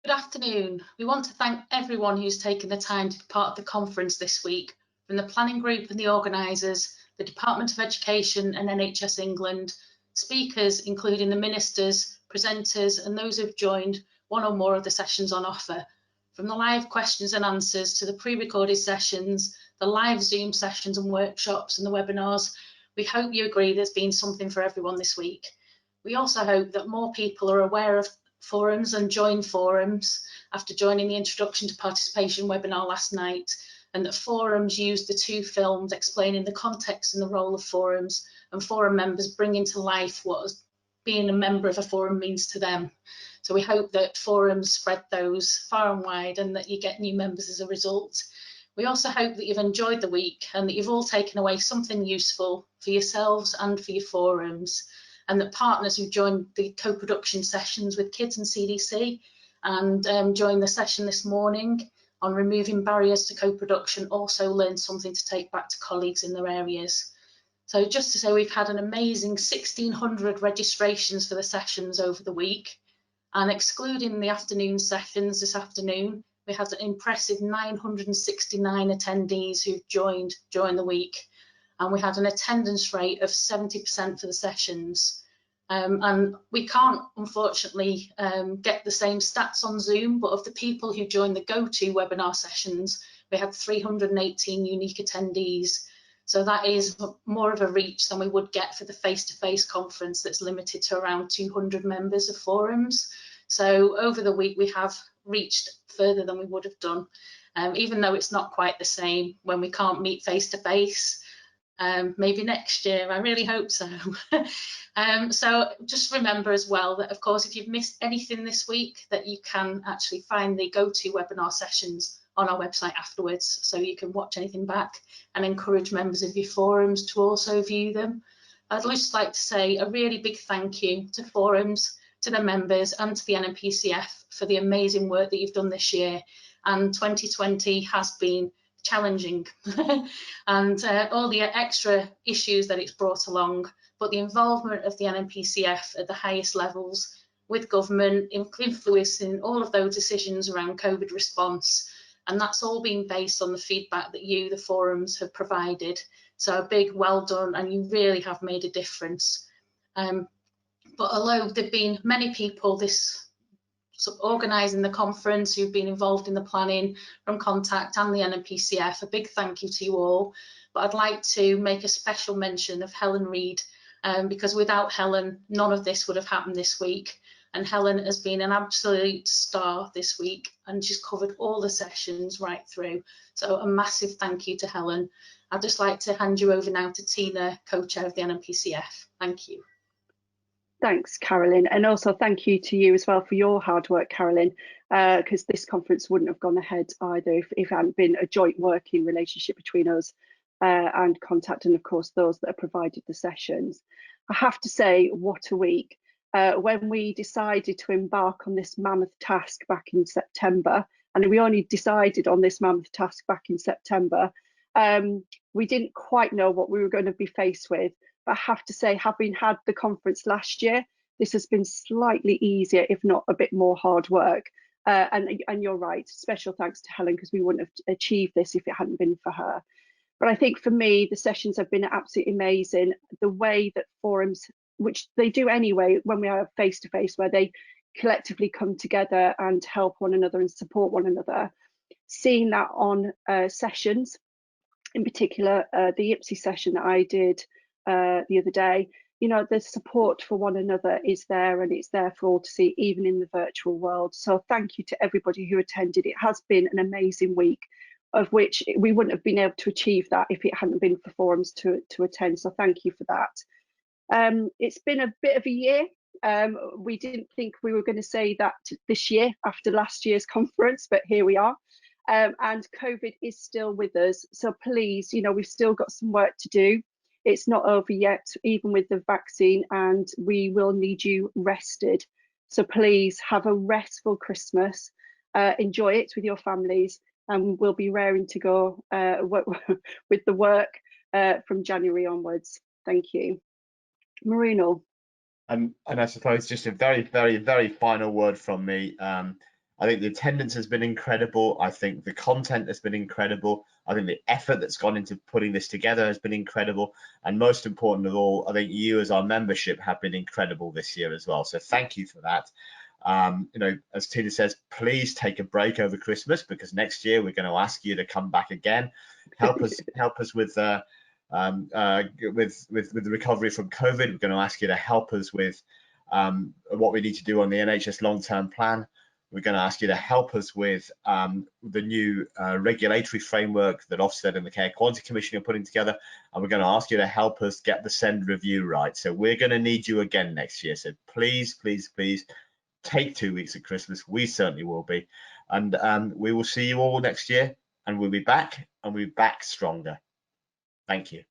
Good afternoon. We want to thank everyone who's taken the time to be part of the conference this week, from the planning group and the organisers, the Department of Education and NHS England, speakers including the ministers, presenters and those who've joined one or more of the sessions on offer. From the live questions and answers to the pre-recorded sessions, the live Zoom sessions and workshops and the webinars, we hope you agree there's been something for everyone this week. We also hope that more people are aware of forums and join forums after joining the Introduction to Participation webinar last night, and that forums use the two films explaining the context and the role of forums, and forum members bringing to life what being a member of a forum means to them. So we hope that forums spread those far and wide and that you get new members as a result. We also hope that you've enjoyed the week and that you've all taken away something useful for yourselves and for your forums, and that partners who joined the co-production sessions with Kids and CDC and joined the session this morning on removing barriers to co-production also learned something to take back to colleagues in their areas. So just to say, we've had an amazing 1,600 registrations for the sessions over the week, and excluding the afternoon sessions this afternoon, we had an impressive 969 attendees who've joined during the week. And we had an attendance rate of 70% for the sessions. And we can't, unfortunately, get the same stats on Zoom, but of the people who joined the go-to webinar sessions, we had 318 unique attendees. So that is more of a reach than we would get for the face-to-face conference that's limited to around 200 members of forums. So over the week, we have reached further than we would have done, even though it's not quite the same when we can't meet face-to-face. Maybe next year, I really hope so. So just remember as well that, of course, if you've missed anything this week, that you can actually find the go-to webinar sessions on our website afterwards, so you can watch anything back and encourage members of your forums to also view them. I'd just like to say a really big thank you to forums, to the members and to the NNPCF for the amazing work that you've done this year. And 2020 has been challenging and all the extra issues that it's brought along, but the involvement of the NNPCF at the highest levels with government influencing all of those decisions around COVID response, and that's all been based on the feedback that you, the forums, have provided. So a big well done, and you really have made a difference. But although there've been many people organising the conference who've been involved in the planning from Contact and the NNPCF, a big thank you to you all. But I'd like to make a special mention of Helen Reid, because without Helen, none of this would have happened this week. And Helen has been an absolute star this week, and she's covered all the sessions right through. So a massive thank you to Helen. I'd just like to hand you over now to Tina, co-chair of the NNPCF. Thank you. Thanks, Carolyn, and also thank you to you as well for your hard work, Carolyn, because this conference wouldn't have gone ahead either if it hadn't been a joint working relationship between us and Contact, and of course those that have provided the sessions. I have to say, what a week. When we decided to embark on this mammoth task back in September, and we only decided on this mammoth task back in September, we didn't quite know what we were going to be faced with. But I have to say, having had the conference last year, this has been slightly easier, if not a bit more hard work. And you're right, special thanks to Helen, because we wouldn't have achieved this if it hadn't been for her. But I think for me, the sessions have been absolutely amazing. The way that forums, which they do anyway when we are face-to-face, where they collectively come together and help one another and support one another, seeing that on sessions, in particular, the IPSI session that I did the other day, you know, the support for one another is there, and it's there for all to see, even in the virtual world. So thank you to everybody who attended. It has been an amazing week, of which we wouldn't have been able to achieve that if it hadn't been for forums to attend. So thank you for that. It's been a bit of a year. We didn't think we were going to say that this year after last year's conference, but here we are. And COVID is still with us. So please, you know, we've still got some work to do. It's not over yet, even with the vaccine, and we will need you rested. So please have a restful Christmas. Enjoy it with your families, and we'll be raring to go with the work from January onwards. Thank you. Mrunal. And I suppose just a very, very, very final word from me. I think the attendance has been incredible. I think the content has been incredible. I think the effort that's gone into putting this together has been incredible. And most important of all, I think you as our membership have been incredible this year as well. So thank you for that. You know, as Tina says, please take a break over Christmas, because next year we're going to ask you to come back again. Help us with the recovery from COVID. We're going to ask you to help us with what we need to do on the NHS long-term plan. We're going to ask you to help us with the new regulatory framework that Ofsted and the Care Quality Commission are putting together. And we're going to ask you to help us get the SEND review right. So we're going to need you again next year. So please, please, please take 2 weeks at Christmas. We certainly will be. And we will see you all next year. And we'll be back, and we'll be back stronger. Thank you.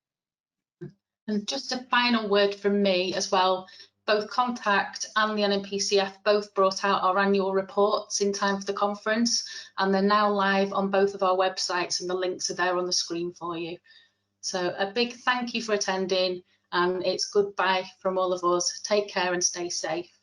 And just a final word from me as well. Both Contact and the NNPCF both brought out our annual reports in time for the conference, and they're now live on both of our websites, and the links are there on the screen for you. So a big thank you for attending, and it's goodbye from all of us. Take care and stay safe.